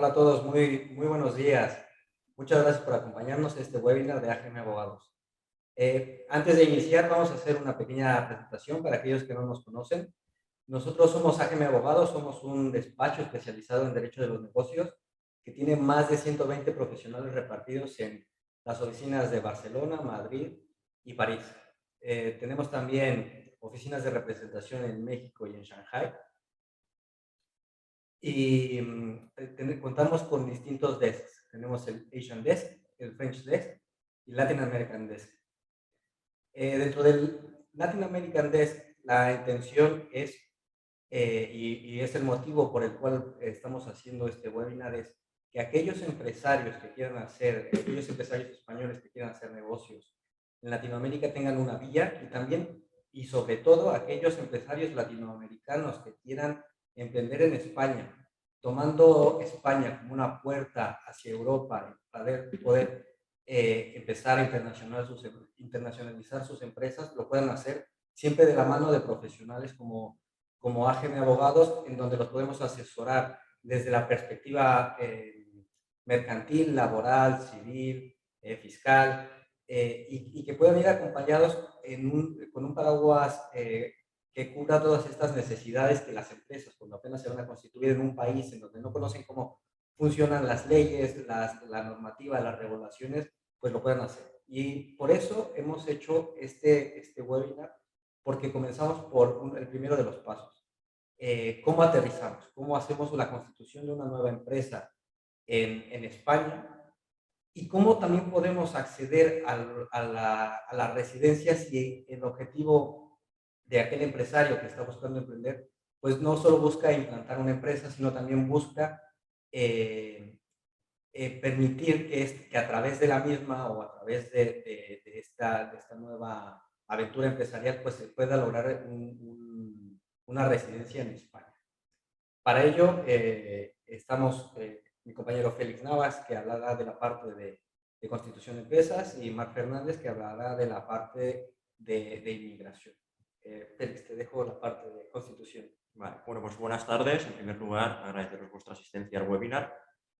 Hola a todos, muy buenos días. Muchas gracias por acompañarnos en este webinar de AGM Abogados. Antes de iniciar, vamos a hacer una pequeña presentación para aquellos que no nos conocen. Nosotros somos AGM Abogados, somos un despacho especializado en Derecho de los Negocios que tiene más de 120 profesionales repartidos en las oficinas de Barcelona, Madrid y París. Tenemos también oficinas de representación en México y en Shanghai. Y contamos con distintos desks. Tenemos el Asian Desk, el French Desk y Latin American Desk. Dentro del Latin American Desk, la intención es, y es el motivo por el cual estamos haciendo este webinar, es que aquellos empresarios que quieran hacer, aquellos empresarios españoles que quieran hacer negocios en Latinoamérica tengan una vía, y también, y sobre todo, aquellos empresarios latinoamericanos que quieran emprender en España, tomando España como una puerta hacia Europa para poder empezar a internacionalizar sus empresas, lo puedan hacer siempre de la mano de profesionales como AGM Abogados, en donde los podemos asesorar desde la perspectiva mercantil, laboral, civil, fiscal, y que puedan ir acompañados con un paraguas que cubra todas estas necesidades que las empresas, cuando apenas se van a constituir en un país en donde no conocen cómo funcionan las leyes, la normativa, las regulaciones, pues lo puedan hacer. Y por eso hemos hecho este webinar, porque comenzamos por el primero de los pasos. ¿Cómo aterrizamos? ¿Cómo hacemos la constitución de una nueva empresa en España? ¿Y cómo también podemos acceder a la residencia si el objetivo de aquel empresario que está buscando emprender, pues no solo busca implantar una empresa, sino también busca permitir que a través de la misma o a través de esta nueva aventura empresarial, pues se pueda lograr una residencia en España? Para ello, estamos mi compañero Félix Navas, que hablará de la parte de Constitución de Empresas, y Marc Fernández, que hablará de la parte de inmigración. Félix, te dejo la parte de Constitución. Vale, bueno, pues buenas tardes. En primer lugar, agradeceros vuestra asistencia al webinar.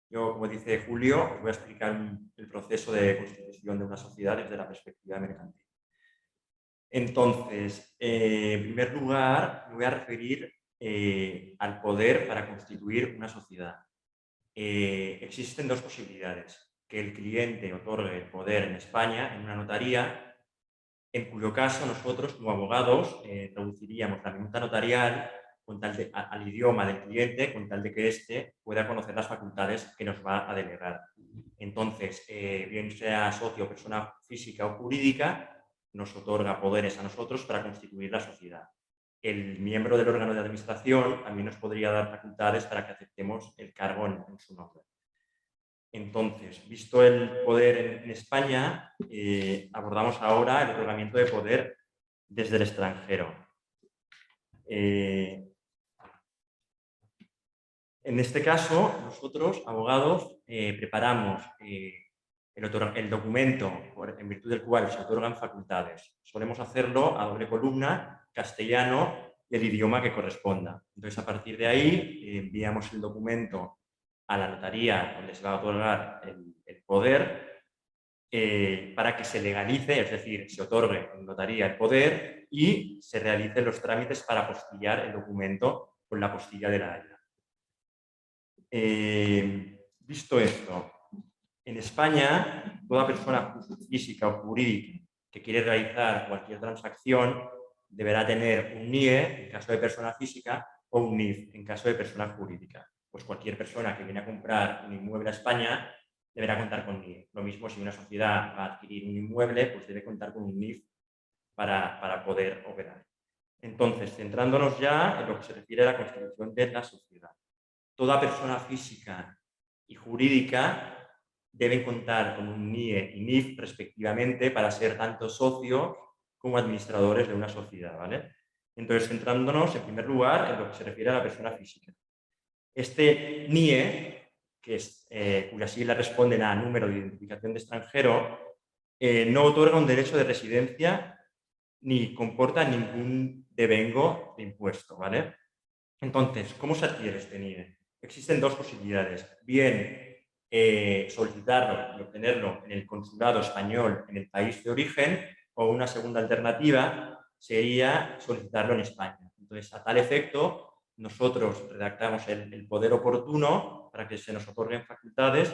Yo, como dice Julio, os voy a explicar el proceso de constitución de una sociedad desde la perspectiva mercantil. Entonces, en primer lugar, me voy a referir al poder para constituir una sociedad. Existen dos posibilidades: que el cliente otorgue el poder en España en una notaría, en cuyo caso nosotros, como abogados, traduciríamos la minuta notarial al idioma del cliente, con tal de que éste pueda conocer las facultades que nos va a delegar. Entonces, bien sea socio, persona física o jurídica, nos otorga poderes a nosotros para constituir la sociedad. El miembro del órgano de administración también nos podría dar facultades para que aceptemos el cargo en su nombre. Entonces, visto el poder en España, abordamos ahora el otorgamiento de poder desde el extranjero. En este caso, nosotros, abogados, preparamos el documento en virtud del cual se otorgan facultades. Solemos hacerlo a doble columna, castellano y el idioma que corresponda. Entonces, a partir de ahí, enviamos el documento a la notaría donde se va a otorgar el poder, para que se legalice, es decir, se otorgue en notaría el poder y se realicen los trámites para apostillar el documento con la apostilla de la AIA. Visto esto, en España, toda persona física o jurídica que quiere realizar cualquier transacción deberá tener un NIE en caso de persona física o un NIF en caso de persona jurídica. Pues cualquier persona que viene a comprar un inmueble a España deberá contar con NIE. Lo mismo si una sociedad va a adquirir un inmueble, pues debe contar con un NIF para poder operar. Entonces, centrándonos ya en lo que se refiere a la constitución de la sociedad. Toda persona física y jurídica deben contar con un NIE y NIF respectivamente para ser tanto socios como administradores de una sociedad, ¿vale? Entonces, centrándonos en primer lugar en lo que se refiere a la persona física. Este NIE, cuyas siglas responden a número de identificación de extranjero, no otorga un derecho de residencia ni comporta ningún devengo de impuesto, ¿vale? Entonces, ¿cómo se adquiere este NIE? existen dos posibilidades. Bien, solicitarlo y obtenerlo en el consulado español en el país de origen, o una segunda alternativa sería solicitarlo en España. Entonces, a tal efecto, nosotros redactamos el poder oportuno para que se nos otorguen facultades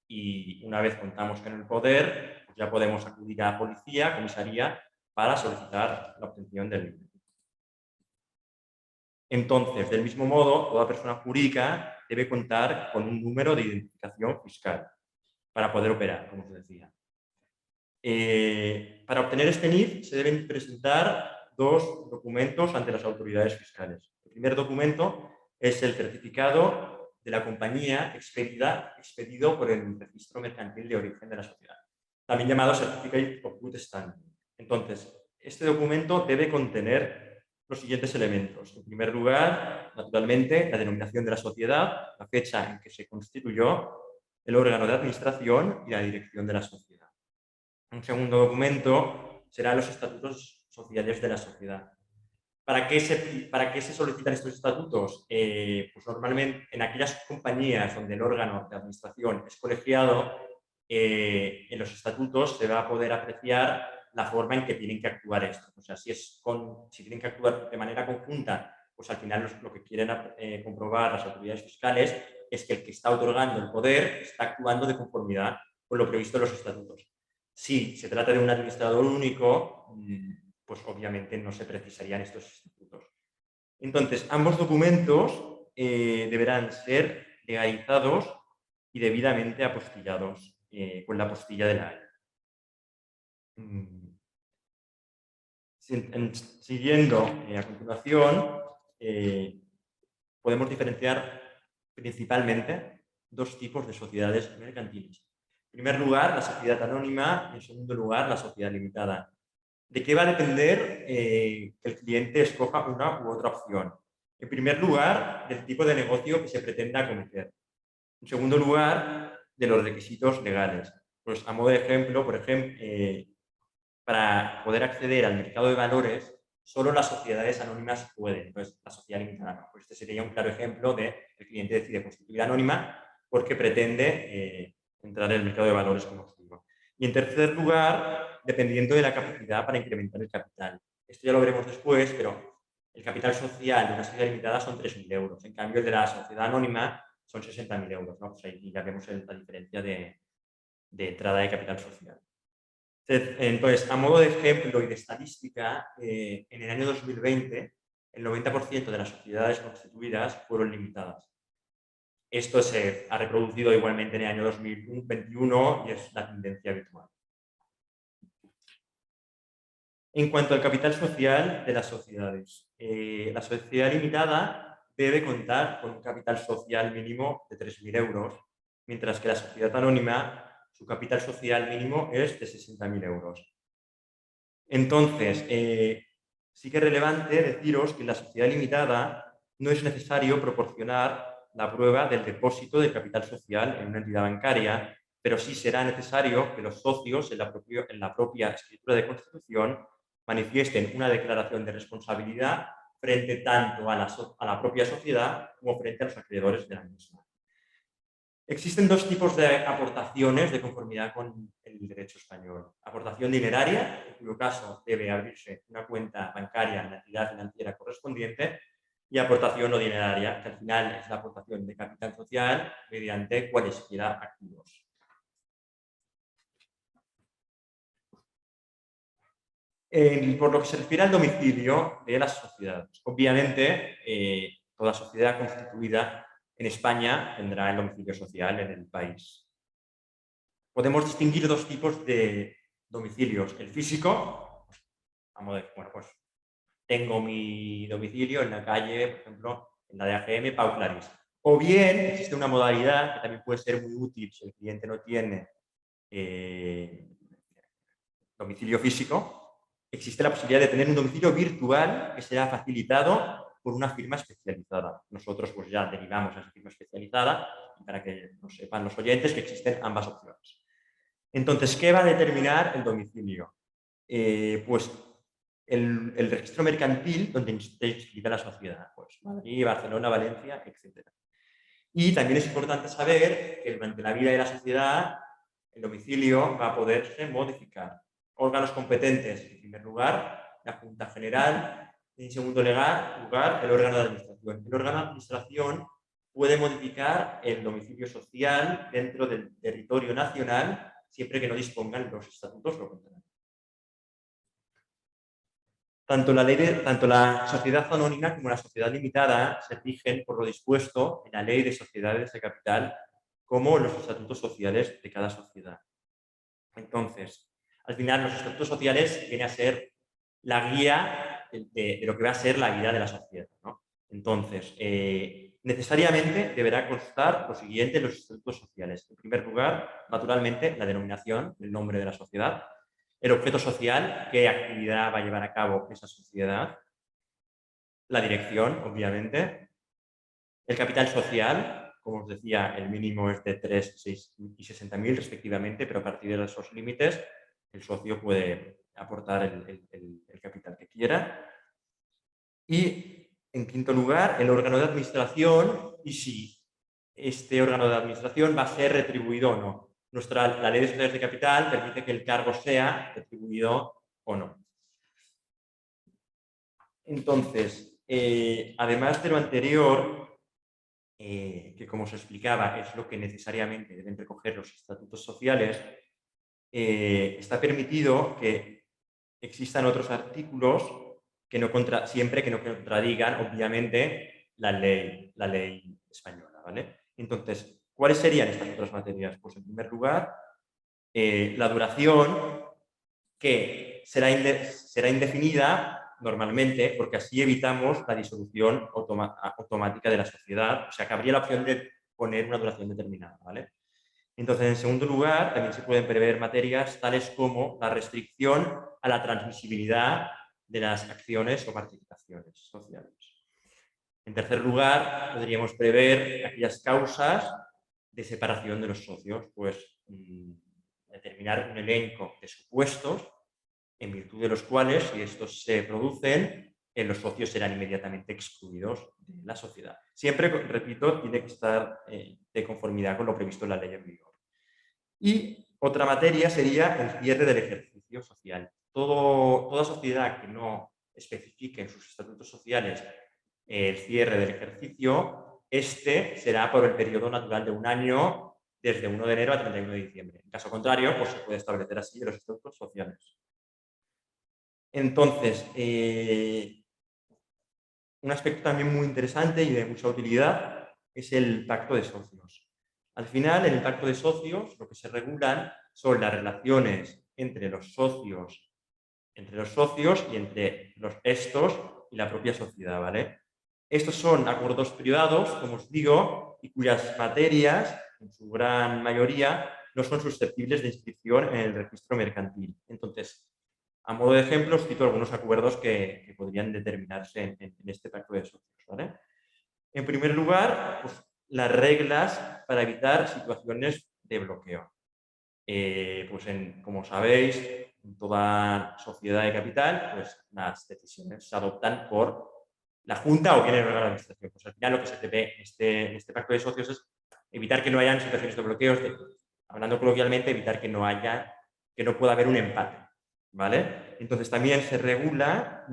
y una vez contamos con el poder, pues ya podemos acudir a policía, comisaría, para solicitar la obtención del NIE. Entonces, del mismo modo, toda persona jurídica debe contar con un número de identificación fiscal para poder operar, como os decía. Para obtener este NIF se deben presentar dos documentos ante las autoridades fiscales. El primer documento es el certificado de la compañía expedido por el registro mercantil de origen de la sociedad, también llamado Certificate of Good Standing. Entonces, este documento debe contener los siguientes elementos. En primer lugar, naturalmente, la denominación de la sociedad, la fecha en que se constituyó, el órgano de administración y la dirección de la sociedad. Un segundo documento serán los estatutos sociales de la sociedad. ¿Para qué se solicitan estos estatutos? Pues normalmente en aquellas compañías donde el órgano de administración es colegiado, en los estatutos se va a poder apreciar la forma en que tienen que actuar estos. O sea, si tienen que actuar de manera conjunta, pues al final lo que quieren comprobar las autoridades fiscales es que el que está otorgando el poder está actuando de conformidad con lo previsto en los estatutos. Si se trata de un administrador único, pues obviamente no se precisarían estos estatutos. Entonces, ambos documentos deberán ser legalizados y debidamente apostillados con la apostilla de la AE. Siguiendo a continuación, podemos diferenciar principalmente dos tipos de sociedades mercantiles. En primer lugar, la sociedad anónima y en segundo lugar, la sociedad limitada. ¿De qué va a depender que el cliente escoja una u otra opción? En primer lugar, del tipo de negocio que se pretenda acometer. En segundo lugar, de los requisitos legales. Pues a modo de ejemplo, para poder acceder al mercado de valores, solo las sociedades anónimas pueden. Entonces, la sociedad limitada no. Pues este sería un claro ejemplo de que el cliente decide constituir anónima porque pretende entrar en el mercado de valores, como os digo. Y en tercer lugar, dependiendo de la capacidad para incrementar el capital. Esto ya lo veremos después, pero el capital social de una sociedad limitada son 3.000 euros. En cambio, el de la sociedad anónima son 60.000 euros. ¿No? Pues ahí ya vemos la diferencia de entrada de capital social. Entonces, a modo de ejemplo y de estadística, en el año 2020, el 90% de las sociedades constituidas fueron limitadas. Esto se ha reproducido igualmente en el año 2021 y es la tendencia habitual. En cuanto al capital social de las sociedades, la sociedad limitada debe contar con un capital social mínimo de 3.000 euros, mientras que la sociedad anónima, su capital social mínimo es de 60.000 euros. Entonces, sí que es relevante deciros que en la sociedad limitada no es necesario proporcionar la prueba del depósito de capital social en una entidad bancaria, pero sí será necesario que los socios en la propia escritura de constitución manifiesten una declaración de responsabilidad frente tanto a la propia sociedad como frente a los acreedores de la misma. Existen dos tipos de aportaciones de conformidad con el derecho español. Aportación dineraria, en cuyo caso debe abrirse una cuenta bancaria en la entidad financiera correspondiente, y aportación no dineraria, que al final es la aportación de capital social mediante cualesquiera activos. Por lo que se refiere al domicilio de las sociedades, obviamente toda sociedad constituida en España tendrá el domicilio social en el país. Podemos distinguir dos tipos de domicilios. El físico, pues tengo mi domicilio en la calle, por ejemplo, en la de AGM Pau Clarís. O bien existe una modalidad que también puede ser muy útil si el cliente no tiene domicilio físico. Existe la posibilidad de tener un domicilio virtual que será facilitado por una firma especializada. Nosotros pues ya derivamos a esa firma especializada para que lo sepan los oyentes que existen ambas opciones. Entonces, ¿qué va a determinar el domicilio? Pues el registro mercantil donde esté inscrita la sociedad, pues Madrid, Barcelona, Valencia, etc. Y también es importante saber que durante la vida de la sociedad el domicilio va a poderse modificar. Órganos competentes, en primer lugar, la Junta General, en segundo lugar, el órgano de administración. El órgano de administración puede modificar el domicilio social dentro del territorio nacional siempre que no dispongan los estatutos lo contrario. Tanto la sociedad anónima como la sociedad limitada se rigen por lo dispuesto en la Ley de Sociedades de Capital como en los estatutos sociales de cada sociedad. Entonces, al final, los estatutos sociales vienen a ser la guía de lo que va a ser la vida de la sociedad, ¿no? Entonces, necesariamente deberá constar lo siguiente en los estatutos sociales. En primer lugar, naturalmente, la denominación, el nombre de la sociedad, el objeto social, qué actividad va a llevar a cabo esa sociedad, la dirección, obviamente, el capital social, como os decía, el mínimo es de 3, 6 y 60.000 respectivamente, pero a partir de esos límites el socio puede aportar el capital que quiera. Y, en quinto lugar, el órgano de administración y si este órgano de administración va a ser retribuido o no. La ley de sociedades de capital permite que el cargo sea retribuido o no. Entonces, además de lo anterior, que como os explicaba es lo que necesariamente deben recoger los estatutos sociales, está permitido que existan otros artículos que siempre que no contradigan, obviamente, la ley española, ¿vale? Entonces, ¿cuáles serían estas otras materias? Pues, en primer lugar, la duración, que será indefinida normalmente, porque así evitamos la disolución automática de la sociedad. O sea, que habría la opción de poner una duración determinada, ¿vale? Entonces, en segundo lugar, también se pueden prever materias tales como la restricción a la transmisibilidad de las acciones o participaciones sociales. En tercer lugar, podríamos prever aquellas causas de separación de los socios, pues determinar un elenco de supuestos en virtud de los cuales, si estos se producen, los socios serán inmediatamente excluidos de la sociedad. Siempre, repito, tiene que estar de conformidad con lo previsto en la ley en vigor. Y otra materia sería el cierre del ejercicio social. Toda sociedad que no especifique en sus estatutos sociales el cierre del ejercicio, este será por el periodo natural de un año, desde 1 de enero a 31 de diciembre. En caso contrario, pues se puede establecer así en los estatutos sociales. Entonces, un aspecto también muy interesante y de mucha utilidad es el pacto de socios. Al final, en el pacto de socios, lo que se regulan son las relaciones entre los socios y entre estos y la propia sociedad, ¿vale? Estos son acuerdos privados, como os digo, y cuyas materias, en su gran mayoría, no son susceptibles de inscripción en el registro mercantil. Entonces, a modo de ejemplo, os cito algunos acuerdos que podrían determinarse en este pacto de socios, ¿vale? En primer lugar, pues, las reglas para evitar situaciones de bloqueo. Pues como sabéis, en toda sociedad de capital, pues las decisiones se adoptan por la Junta o bien el órgano de administración. Pues al final lo que se debe en este pacto de socios es evitar que no hayan situaciones de bloqueos, hablando coloquialmente, evitar que no pueda haber un empate, ¿vale? Entonces también se regula,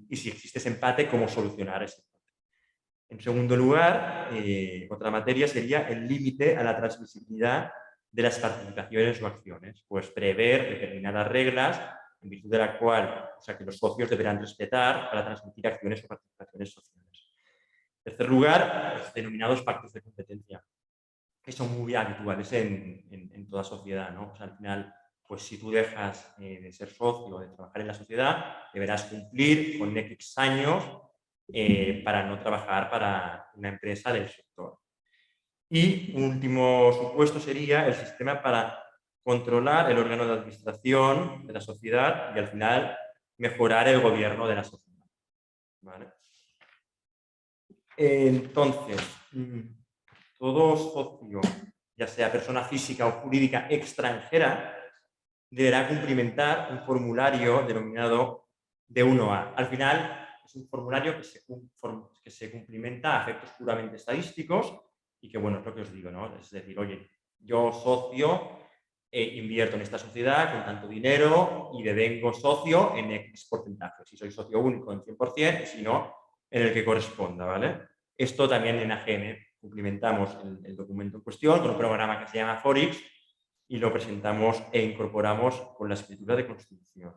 y si existe ese empate, cómo solucionar ese empate. En segundo lugar, otra materia sería el límite a la transmisibilidad de las participaciones o acciones, pues prever determinadas reglas en virtud de la cual, o sea, que los socios deberán respetar para transmitir acciones o participaciones sociales. En tercer lugar, los denominados pactos de competencia, que son muy habituales en toda sociedad, ¿no? O sea, al final, pues si tú dejas de ser socio o de trabajar en la sociedad, deberás cumplir con X años para no trabajar para una empresa del sector. Y un último supuesto sería el sistema para controlar el órgano de administración de la sociedad y al final mejorar el gobierno de la sociedad, ¿vale? Entonces, todo socio, ya sea persona física o jurídica extranjera, deberá cumplimentar un formulario denominado D1A. Al final, es un formulario que se cumplimenta a efectos puramente estadísticos y que, bueno, es lo que os digo, ¿no? Es decir, oye, yo socio invierto en esta sociedad con tanto dinero y devengo socio en X porcentaje. Si soy socio único en 100%, y si no, en el que corresponda, ¿vale? Esto también en AGM cumplimentamos el documento en cuestión con un programa que se llama Forix y lo presentamos e incorporamos con la escritura de constitución.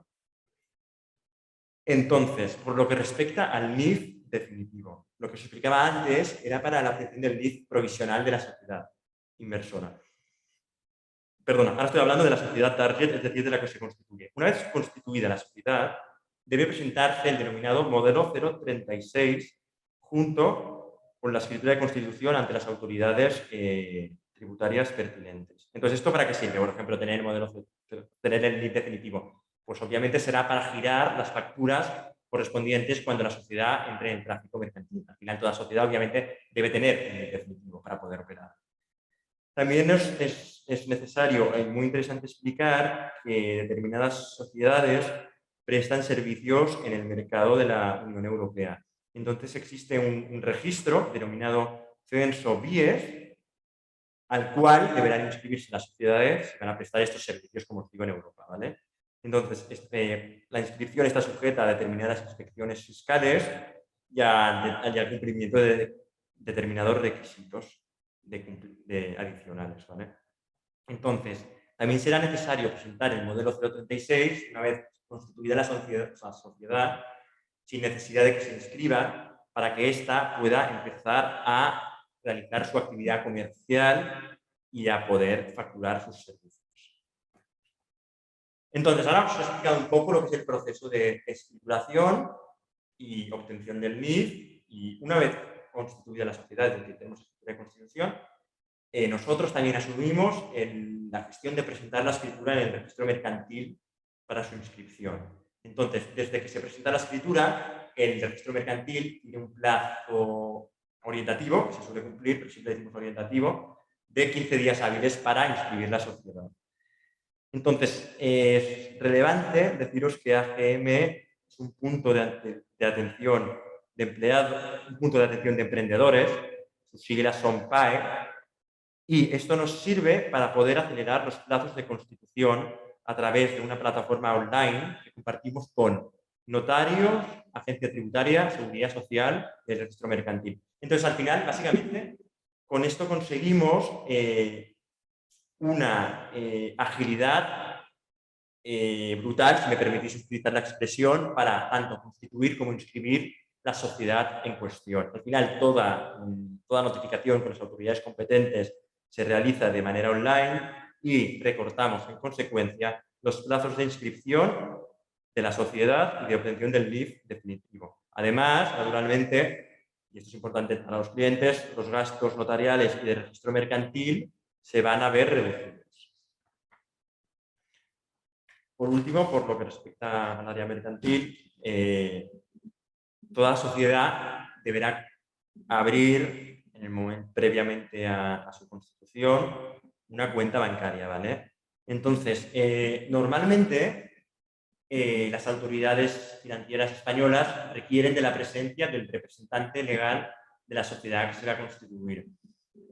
Entonces, por lo que respecta al NIF definitivo, lo que os explicaba antes era para la obtención del NIF provisional de la sociedad inversora. Perdona, ahora estoy hablando de la sociedad target, es decir, de la que se constituye. Una vez constituida la sociedad, debe presentarse el denominado modelo 036 junto con la escritura de constitución ante las autoridades tributarias pertinentes. Entonces, ¿esto para qué sirve? Por ejemplo, tener el NIF definitivo. Pues obviamente será para girar las facturas correspondientes cuando la sociedad entre en tráfico mercantil. Al final, toda sociedad obviamente debe tener un NIF definitivo para poder operar. También es necesario y muy interesante explicar que determinadas sociedades prestan servicios en el mercado de la Unión Europea. Entonces existe un registro denominado Censo BIES, al cual deberán inscribirse las sociedades que van a prestar estos servicios, como os digo, en Europa, ¿vale? Entonces, la inscripción está sujeta a determinadas inspecciones fiscales y al cumplimiento de determinados requisitos adicionales, ¿vale? Entonces, también será necesario presentar el modelo 036 una vez constituida la sociedad sin necesidad de que se inscriba para que ésta pueda empezar a realizar su actividad comercial y a poder facturar sus servicios. Entonces, ahora os he explicado un poco lo que es el proceso de escrituración y obtención del NIF, y una vez constituida la sociedad, es decir, tenemos escritura de constitución, nosotros también asumimos la gestión de presentar la escritura en el registro mercantil para su inscripción. Entonces, desde que se presenta la escritura, el registro mercantil tiene un plazo orientativo, que se suele cumplir, pero siempre decimos orientativo, de 15 días hábiles para inscribir la sociedad. Entonces, es relevante deciros que AGM es un punto de atención de empleados, un punto de atención de emprendedores, sus siglas son PAE, y esto nos sirve para poder acelerar los plazos de constitución a través de una plataforma online que compartimos con notarios, agencia tributaria, seguridad social y el registro mercantil. Entonces, al final, básicamente, con esto conseguimos una agilidad brutal, si me permitís utilizar la expresión, para tanto constituir como inscribir la sociedad en cuestión. Al final, toda notificación con las autoridades competentes se realiza de manera online y recortamos en consecuencia los plazos de inscripción de la sociedad y de obtención del NIF definitivo. Además, naturalmente, y esto es importante para los clientes, los gastos notariales y de registro mercantil se van a ver reducidos. Por último, por lo que respecta al área mercantil, toda sociedad deberá abrir en el momento, previamente a su constitución, una cuenta bancaria, ¿vale? Entonces, normalmente las autoridades financieras españolas requieren de la presencia del representante legal de la sociedad que se va a constituir.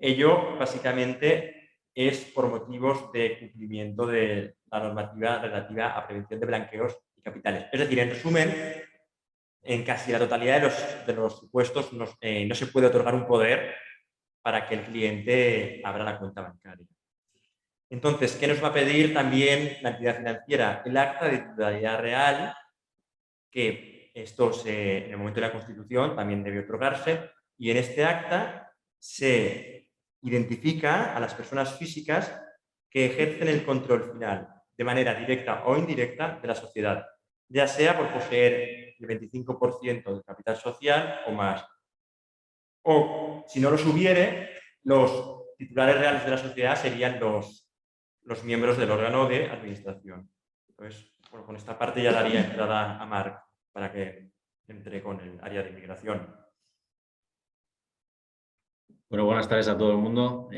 Ello, básicamente, es por motivos de cumplimiento de la normativa relativa a prevención de blanqueos y capitales. Es decir, en resumen, en casi la totalidad de los supuestos no se puede otorgar un poder para que el cliente abra la cuenta bancaria. Entonces, ¿qué nos va a pedir también la entidad financiera? El acta de titularidad real, que esto en el momento de la constitución también debe otorgarse, y en este acta se identifica a las personas físicas que ejercen el control final de manera directa o indirecta de la sociedad, ya sea por poseer el 25% del capital social o más. O, si no los hubiere, los titulares reales de la sociedad serían los miembros del órgano de administración. Entonces, bueno, con esta parte ya daría entrada a Marc para que entre con el área de inmigración. Bueno, buenas tardes a todo el mundo.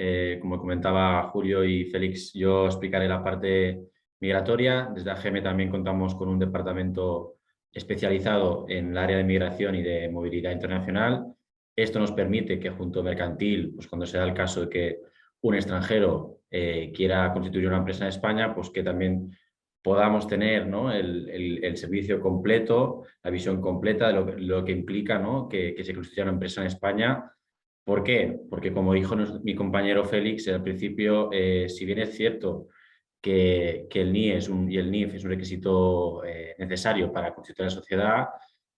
Como comentaba Julio y Félix, yo explicaré la parte migratoria. Desde AGM también contamos con un departamento especializado en el área de migración y de movilidad internacional. Esto nos permite que junto a mercantil, pues cuando se da el caso de que un extranjero quiera constituir una empresa en España, pues que también podamos tener, ¿no?, el servicio completo, la visión completa de lo que implica, ¿no?, que se constituya una empresa en España. ¿Por qué? Porque como dijo mi compañero Félix al principio, si bien es cierto que el NIE y el NIF es un requisito necesario para constituir la sociedad,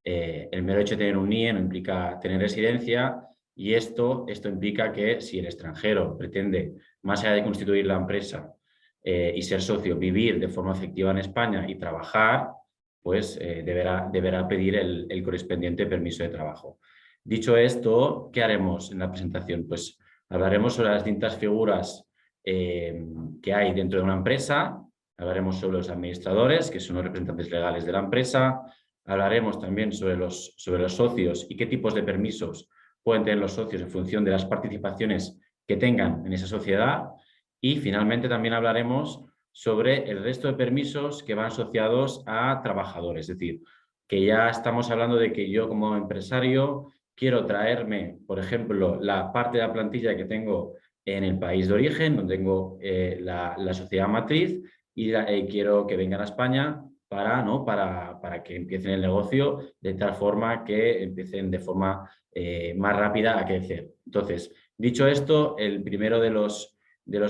el mero hecho de tener un NIE no implica tener residencia, y esto implica que si el extranjero pretende, más allá de constituir la empresa y ser socio, vivir de forma efectiva en España y trabajar, pues deberá pedir el correspondiente permiso de trabajo. Dicho esto, ¿qué haremos en la presentación? Pues hablaremos sobre las distintas figuras que hay dentro de una empresa, hablaremos sobre los administradores, que son los representantes legales de la empresa, hablaremos también sobre los socios y qué tipos de permisos pueden tener los socios en función de las participaciones que tengan en esa sociedad, y finalmente también hablaremos sobre el resto de permisos que van asociados a trabajadores, es decir, que ya estamos hablando de que yo como empresario quiero traerme, por ejemplo, la parte de la plantilla que tengo en el país de origen, donde tengo la sociedad matriz, y quiero que vengan a España para que empiecen el negocio de tal forma que empiecen de forma más rápida a crecer. Entonces, dicho esto, el primero de los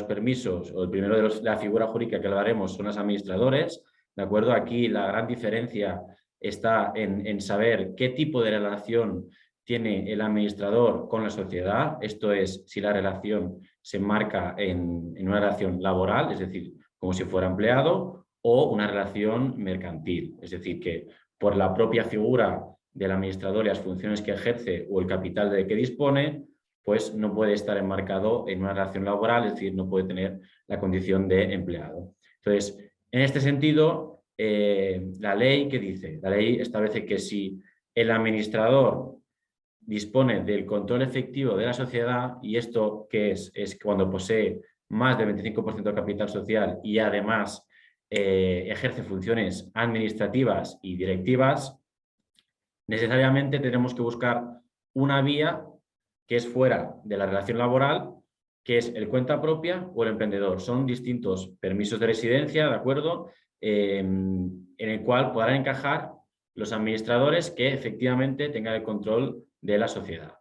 permisos, o el primero de la figura jurídica que hablaremos, son los administradores, ¿de acuerdo? Aquí la gran diferencia está en saber qué tipo de relación tiene el administrador con la sociedad, esto es, si la relación se enmarca en una relación laboral, es decir, como si fuera empleado, o una relación mercantil, es decir, que por la propia figura del administrador y las funciones que ejerce o el capital de que dispone, pues no puede estar enmarcado en una relación laboral, es decir, no puede tener la condición de empleado. Entonces, en este sentido, la ley, ¿qué dice? La ley establece que si el administrador dispone del control efectivo de la sociedad, y esto ¿qué es? Es cuando posee más del 25% del capital social y además ejerce funciones administrativas y directivas, necesariamente tenemos que buscar una vía que es fuera de la relación laboral, que es el cuenta propia o el emprendedor. Son distintos permisos de residencia, ¿de acuerdo?, en el cual podrán encajar los administradores que efectivamente tengan el control de la sociedad.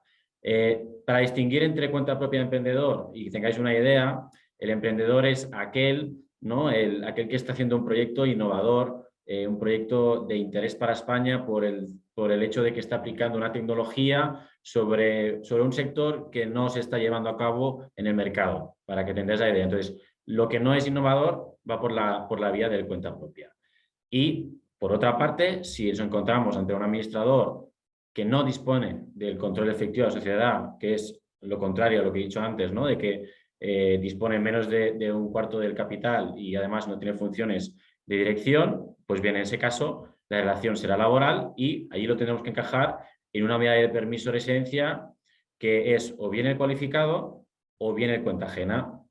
Para distinguir entre cuenta propia y emprendedor, y que tengáis una idea, el emprendedor es aquel, ¿no?, aquel que está haciendo un proyecto innovador, un proyecto de interés para España por el hecho de que está aplicando una tecnología sobre un sector que no se está llevando a cabo en el mercado, para que tengáis la idea. Entonces, lo que no es innovador va por la vía del cuenta propia. Y, por otra parte, si nos encontramos ante un administrador que no dispone del control efectivo de la sociedad, que es lo contrario a lo que he dicho antes, ¿no?, de que dispone menos de un cuarto del capital y además no tiene funciones de dirección, pues bien, en ese caso la relación será laboral y allí lo tenemos que encajar en una medida de permiso de residencia que es o bien el cualificado o bien el cuenta ajena.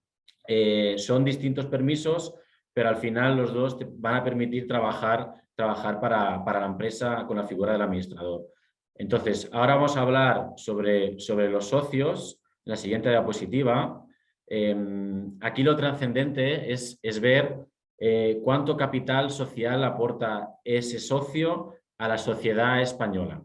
Son distintos permisos, pero al final los dos te van a permitir trabajar para la empresa con la figura del administrador. Entonces, ahora vamos a hablar sobre los socios, la siguiente diapositiva. Aquí lo trascendente es ver cuánto capital social aporta ese socio a la sociedad española.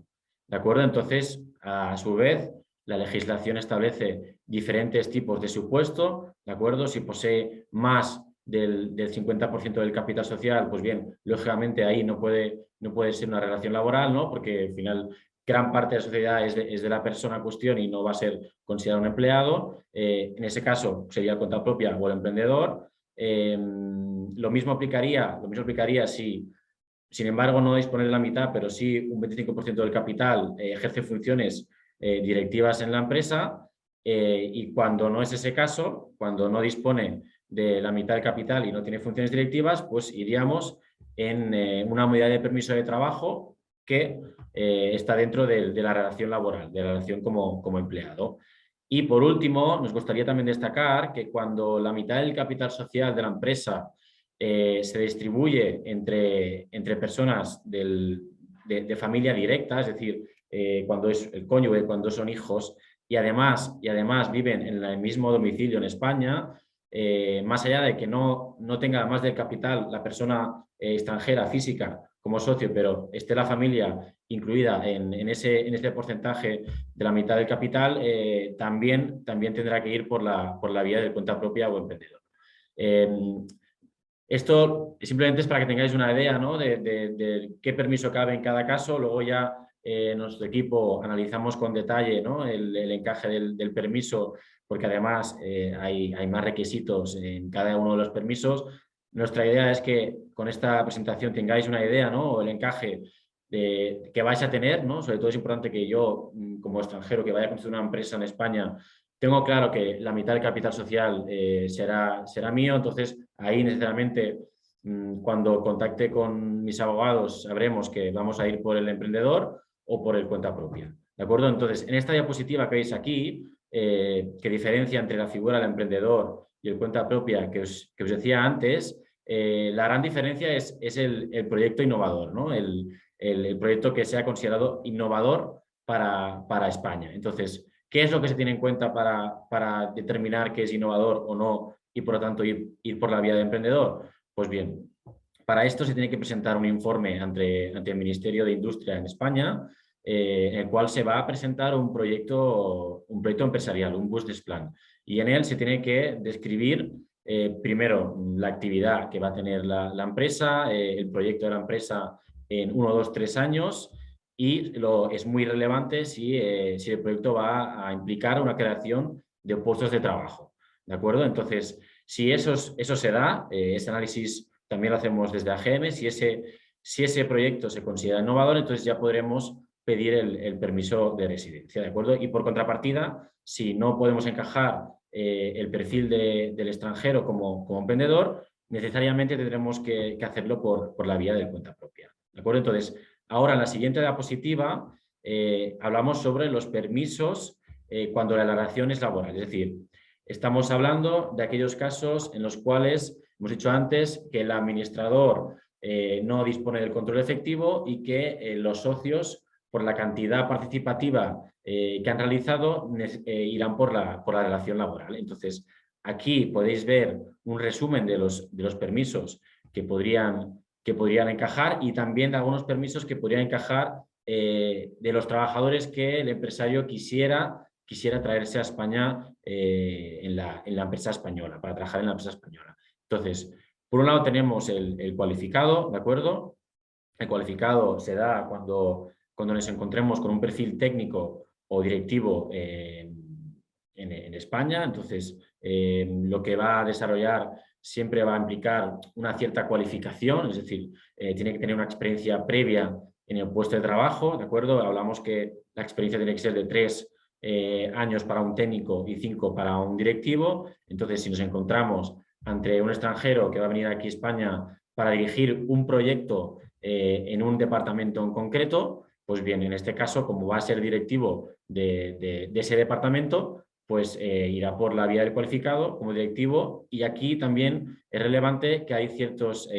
¿De acuerdo? Entonces, a su vez, la legislación establece diferentes tipos de supuesto, ¿de acuerdo? Si posee más del 50% del capital social, pues bien, lógicamente ahí no puede ser una relación laboral, ¿no?, porque al final gran parte de la sociedad es de la persona en cuestión y no va a ser considerado un empleado. En ese caso sería cuenta propia o el emprendedor. Lo mismo aplicaría si, sin embargo, no dispone de la mitad, pero sí un 25% del capital ejerce funciones directivas en la empresa, y cuando no es ese caso, cuando no dispone de la mitad del capital y no tiene funciones directivas, pues iríamos en una medida de permiso de trabajo que está dentro de la relación laboral, de la relación como empleado. Y por último, nos gustaría también destacar que cuando la mitad del capital social de la empresa se distribuye entre personas de familia directa, es decir, cuando es el cónyuge, cuando son hijos, y además viven en el mismo domicilio en España, más allá de que no tenga más del capital la persona extranjera física como socio, pero esté la familia incluida en ese porcentaje de la mitad del capital, también tendrá que ir por la vía de cuenta propia o emprendedor. Esto simplemente es para que tengáis una idea, ¿no?, de qué permiso cabe en cada caso. Luego ya nuestro equipo analizamos con detalle, ¿no?, el encaje del permiso, porque además hay más requisitos en cada uno de los permisos. Nuestra idea es que con esta presentación tengáis una idea, ¿no?, o el encaje que vais a tener, ¿no? Sobre todo es importante que yo, como extranjero que vaya a construir una empresa en España, tengo claro que la mitad del capital social será mío. Entonces ahí necesariamente, cuando contacte con mis abogados, sabremos que vamos a ir por el emprendedor o por el cuenta propia, ¿de acuerdo? Entonces, en esta diapositiva que veis aquí, que diferencia entre la figura del emprendedor y el cuenta propia que os decía antes, la gran diferencia es el proyecto innovador, ¿no? El proyecto que sea considerado innovador para España. Entonces, ¿qué es lo que se tiene en cuenta para determinar que es innovador o no y por lo tanto ir por la vía de emprendedor? Pues bien, para esto se tiene que presentar un informe ante el Ministerio de Industria en España, en el cual se va a presentar un proyecto empresarial, un business plan, y en él se tiene que describir primero la actividad que va a tener la empresa, el proyecto de la empresa en 1, 2, 3 años, y es muy relevante si el proyecto va a implicar una creación de puestos de trabajo, ¿de acuerdo? Entonces, si eso se da, ese análisis también lo hacemos desde AGM. Si ese proyecto se considera innovador, entonces ya podremos pedir el permiso de residencia, ¿de acuerdo? Y por contrapartida, si no podemos encajar el perfil del extranjero como emprendedor, necesariamente tendremos que hacerlo por la vía de cuenta propia, ¿de acuerdo? Entonces, ahora en la siguiente diapositiva hablamos sobre los permisos cuando la alargación es laboral, es decir, estamos hablando de aquellos casos en los cuales hemos dicho antes que el administrador no dispone del control efectivo y que los socios, por la cantidad participativa que han realizado, irán por la relación laboral. Entonces, aquí podéis ver un resumen de los permisos que podrían encajar, y también de algunos permisos que podrían encajar de los trabajadores que el empresario quisiera traerse a España en la empresa española, para trabajar en la empresa española. Entonces, por un lado tenemos el cualificado, ¿de acuerdo? El cualificado se da cuando nos encontremos con un perfil técnico o directivo en España. Entonces, lo que va a desarrollar siempre va a implicar una cierta cualificación, es decir, tiene que tener una experiencia previa en el puesto de trabajo, ¿de acuerdo? Hablamos que la experiencia tiene que ser de 3 años para un técnico y 5 para un directivo. Entonces, si nos encontramos ante un extranjero que va a venir aquí a España para dirigir un proyecto en un departamento en concreto, pues bien, en este caso, como va a ser directivo de ese departamento, pues irá por la vía del cualificado como directivo. Y aquí también es relevante que hay ciertos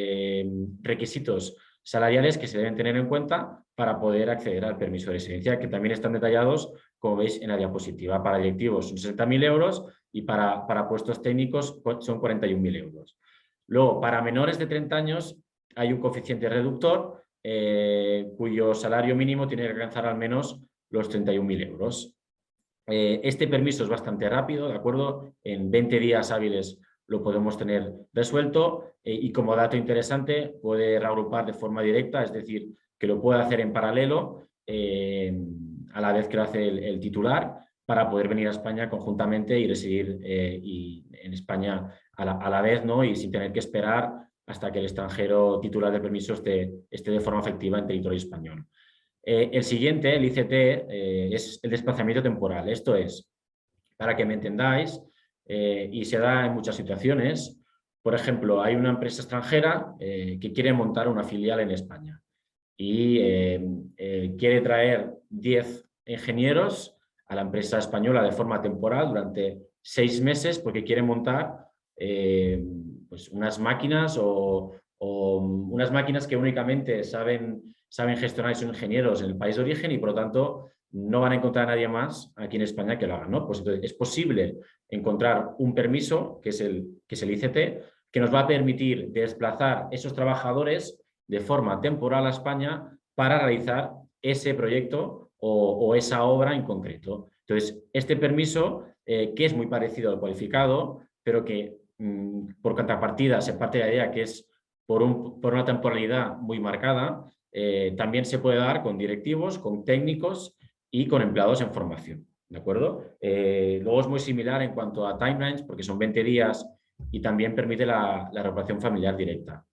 requisitos salariales que se deben tener en cuenta para poder acceder al permiso de residencia, que también están detallados, como veis en la diapositiva. Para directivos son 60.000 euros y para puestos técnicos son 41.000 euros. Luego, para menores de 30 años hay un coeficiente reductor cuyo salario mínimo tiene que alcanzar al menos los 31.000 euros. Este permiso es bastante rápido, ¿de acuerdo? En 20 días hábiles lo podemos tener resuelto, y como dato interesante puede reagrupar de forma directa, es decir, que lo puede hacer en paralelo a la vez que lo hace el titular, para poder venir a España conjuntamente y residir en España a la vez, ¿no? Y sin tener que esperar hasta que el extranjero titular del permiso esté de forma efectiva en territorio español. El siguiente, el ICT, es el desplazamiento temporal. Esto es, para que me entendáis, y se da en muchas situaciones. Por ejemplo, hay una empresa extranjera que quiere montar una filial en España y quiere traer 10 ingenieros a la empresa española de forma temporal durante 6 meses, porque quiere montar pues unas máquinas o o unas máquinas que únicamente saben gestionar y son ingenieros en el país de origen y por lo tanto no van a encontrar a nadie más aquí en España que lo haga, ¿no? Pues entonces es posible encontrar un permiso, que es el ICT, que nos va a permitir desplazar esos trabajadores de forma temporal a España para realizar ese proyecto o esa obra en concreto. Entonces, este permiso, que es muy parecido al cualificado, pero que por contrapartida se parte de la idea que es por una temporalidad muy marcada, también se puede dar con directivos, con técnicos y con empleados en formación, ¿de acuerdo? Luego es muy similar en cuanto a timelines, porque son 20 días y también permite la repatriación familiar directa.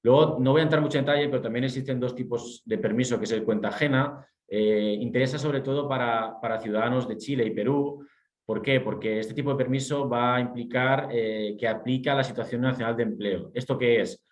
Luego, no voy a entrar mucho en detalle, pero también existen dos tipos de permiso, que es el cuenta ajena. Interesa sobre todo para ciudadanos de Chile y Perú. ¿Por qué? Porque este tipo de permiso va a implicar que aplica la situación nacional de empleo. ¿Esto qué es?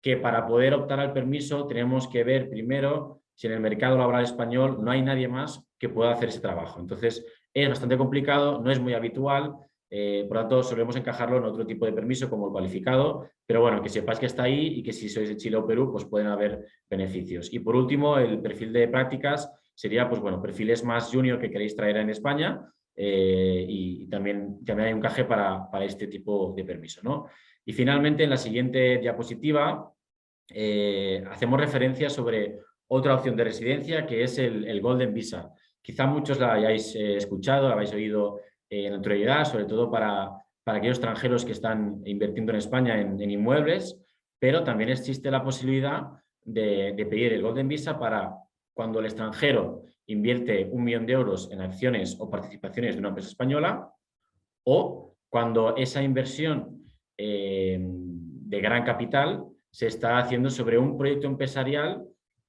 Que para poder optar al permiso tenemos que ver primero si en el mercado laboral español no hay nadie más que pueda hacer ese trabajo. Entonces, es bastante complicado, no es muy habitual, por lo tanto, solemos encajarlo en otro tipo de permiso como el cualificado, pero bueno, que sepáis que está ahí y que si sois de Chile o Perú, pues pueden haber beneficios. Y por último, el perfil de prácticas sería, pues bueno, perfiles más junior que queréis traer en España y también hay un encaje para este tipo de permiso, ¿no? Y finalmente, en la siguiente diapositiva, hacemos referencia sobre otra opción de residencia que es el Golden Visa. Quizá muchos la hayáis escuchado, la habéis oído en anterioridad, sobre todo para aquellos extranjeros que están invirtiendo en España en inmuebles, pero también existe la posibilidad de pedir el Golden Visa para cuando el extranjero invierte 1 millón de euros en acciones o participaciones de una empresa española o cuando esa inversión de gran capital se está haciendo sobre un proyecto empresarial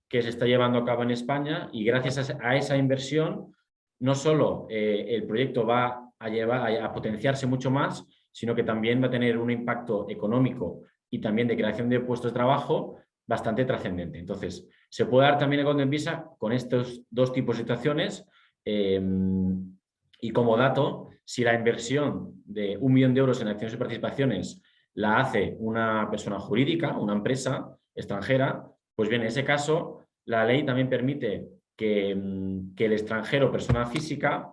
que se está llevando a cabo en España y gracias a esa inversión no solo el proyecto va a potenciarse mucho más, sino que también va a tener un impacto económico y también de creación de puestos de trabajo bastante trascendente. Entonces, se puede dar también el Golden Visa con estos dos tipos de situaciones y como dato, si la inversión de 1 millón de euros en acciones y participaciones la hace una persona jurídica, una empresa extranjera, pues bien, en ese caso la ley también permite que el extranjero, persona física,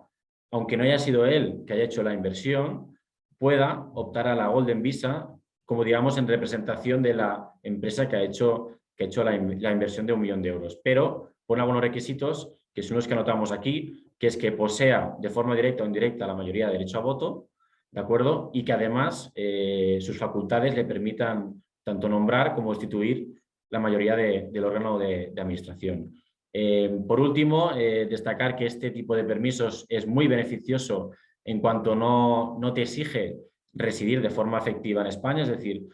aunque no haya sido él que haya hecho la inversión, pueda optar a la Golden Visa como digamos en representación de la empresa que ha hecho la inversión de 1 millón de euros. Pero pone algunos requisitos que son los que anotamos aquí, que es que posea de forma directa o indirecta la mayoría de derecho a voto, ¿de acuerdo? Y que además sus facultades le permitan tanto nombrar como destituir la mayoría del órgano de administración. Por último, destacar que este tipo de permisos es muy beneficioso en cuanto no te exige residir de forma efectiva en España, es decir,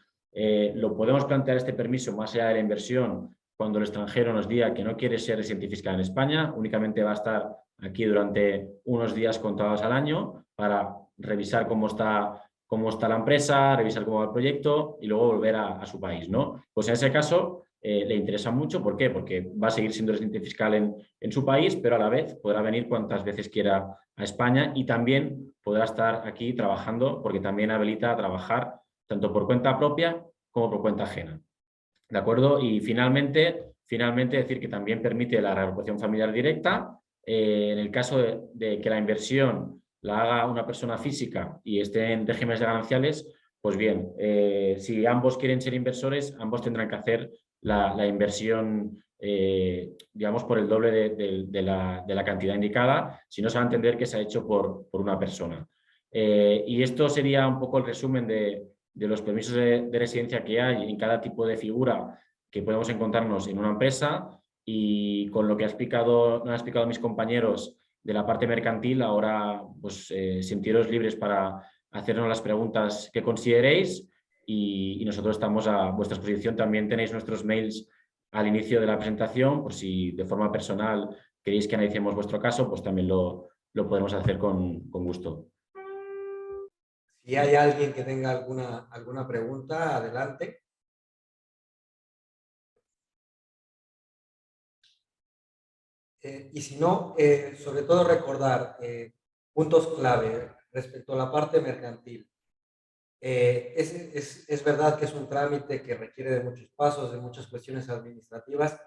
lo podemos plantear este permiso más allá de la inversión cuando el extranjero nos diga que no quiere ser residente fiscal en España, únicamente va a estar aquí durante unos días contados al año para revisar cómo está la empresa, revisar cómo va el proyecto y luego volver a su país, ¿no? Pues en ese caso le interesa mucho, ¿por qué? Porque va a seguir siendo residente fiscal en su país, pero a la vez podrá venir cuantas veces quiera a España y también podrá estar aquí trabajando porque también habilita a trabajar tanto por cuenta propia como por cuenta ajena. ¿De acuerdo? Y finalmente decir que también permite la reagrupación familiar directa. En el caso de que la inversión la haga una persona física y esté en regímenes de gananciales, pues bien, si ambos quieren ser inversores, ambos tendrán que hacer la inversión, digamos, por el doble de la cantidad indicada, si no se va a entender que se ha hecho por una persona. Y esto sería un poco el resumen de los permisos de residencia que hay en cada tipo de figura que podemos encontrarnos en una empresa y con lo que han explicado mis compañeros de la parte mercantil, ahora pues sentiros libres para hacernos las preguntas que consideréis y nosotros estamos a vuestra disposición. También tenéis nuestros mails al inicio de la presentación, por si de forma personal queréis que analicemos vuestro caso, pues también lo podemos hacer con gusto. Si hay alguien que tenga alguna pregunta, adelante. Y si no, sobre todo recordar puntos clave respecto a la parte mercantil. Es verdad que es un trámite que requiere de muchos pasos, de muchas cuestiones administrativas,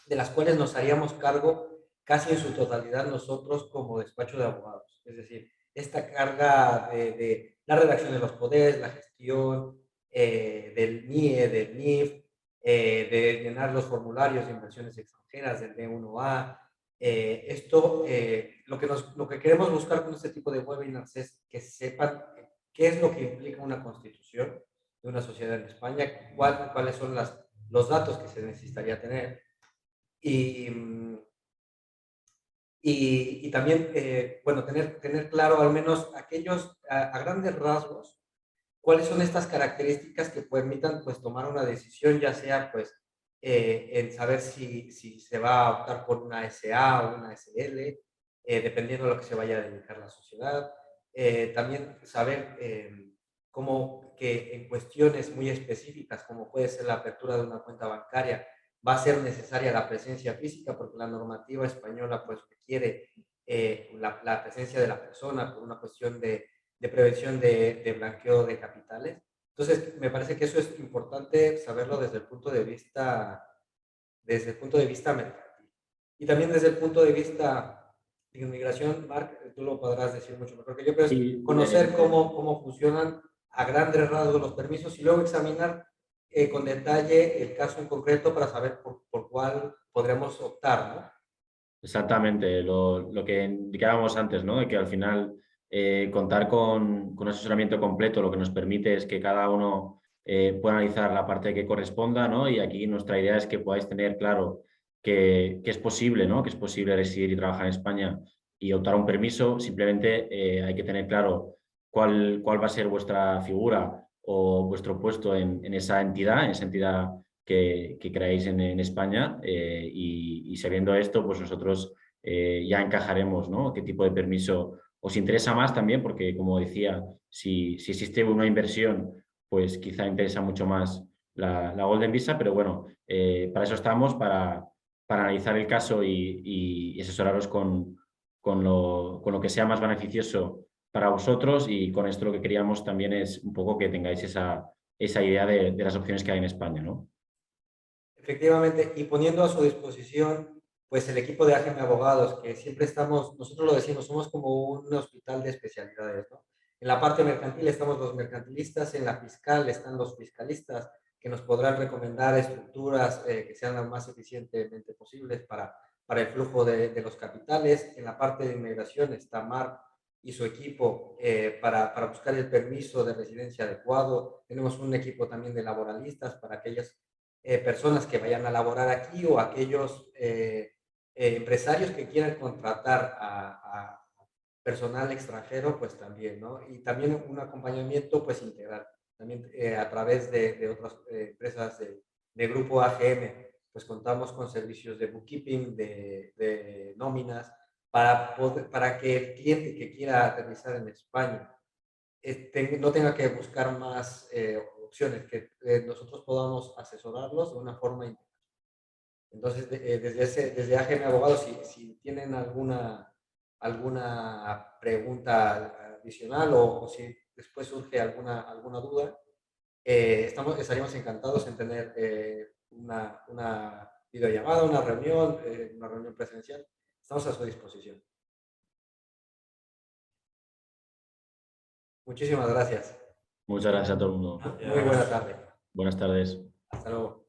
de las cuales nos haríamos cargo casi en su totalidad nosotros como despacho de abogados. Es decir, esta carga de la redacción de los poderes, la gestión del NIE, del NIF, de llenar los formularios de inversiones extranjeras, del D1A. Lo que queremos buscar con este tipo de webinars es que sepan qué es lo que implica una constitución de una sociedad en España, cuáles son los datos que se necesitaría tener. Y, y también, bueno, tener claro al menos aquellos, a grandes rasgos, cuáles son estas características que permitan pues tomar una decisión, ya sea pues en saber si se va a optar por una SA o una SL, dependiendo de lo que se vaya a dedicar la sociedad. También saber cómo que en cuestiones muy específicas, como puede ser la apertura de una cuenta bancaria, va a ser necesaria la presencia física, porque la normativa española pues requiere la presencia de la persona por una cuestión de prevención de blanqueo de capitales. Entonces, me parece que eso es importante saberlo desde el punto de vista mercantil. Y también desde el punto de vista de inmigración, Marc, tú lo podrás decir mucho mejor que yo, pero es Sí, conocer cómo funcionan a grandes rasgos los permisos y luego examinar con detalle el caso en concreto para saber por cuál podremos optar, ¿no? exactamente, lo que indicábamos antes, ¿no? De que al final contar con un asesoramiento completo lo que nos permite es que cada uno pueda analizar la parte que corresponda, ¿no? Y aquí nuestra idea es que podáis tener claro que es posible, ¿no? Que es posible residir y trabajar en España y optar a un permiso. Simplemente hay que tener claro cuál va a ser vuestra figura o vuestro puesto en esa entidad que creáis en España y sabiendo esto, pues nosotros ya encajaremos, ¿no? Qué tipo de permiso os interesa más también, porque como decía, si existe una inversión, pues quizá interesa mucho más la Golden Visa, pero bueno, para eso estamos, para analizar el caso y asesoraros con lo que sea más beneficioso para vosotros y con esto lo que queríamos también es un poco que tengáis esa idea de las opciones que hay en España, ¿no? Efectivamente, y poniendo a su disposición, pues el equipo de AGM Abogados, que siempre estamos, nosotros lo decimos, somos como un hospital de especialidades, ¿no? En la parte mercantil estamos los mercantilistas, en la fiscal están los fiscalistas, que nos podrán recomendar estructuras que sean las más eficientemente posibles para el flujo de los capitales. En la parte de inmigración está Marc y su equipo para buscar el permiso de residencia adecuado. Tenemos un equipo también de laboralistas para aquellas personas que vayan a laborar aquí o aquellos empresarios que quieran contratar a personal extranjero, pues también, ¿no? Y también un acompañamiento, pues integral, también a través de otras empresas de grupo AGM, pues contamos con servicios de bookkeeping, de nóminas, para que el cliente que quiera aterrizar en España no tenga que buscar más opciones, que nosotros podamos asesorarlos de una forma integral. Entonces, desde AGM Abogados, si tienen alguna pregunta adicional o si después surge alguna duda, estaríamos encantados en tener una videollamada, una reunión presencial. Estamos a su disposición. Muchísimas gracias. Muchas gracias a todo el mundo. Muy buena tarde. Buenas tardes. Hasta luego.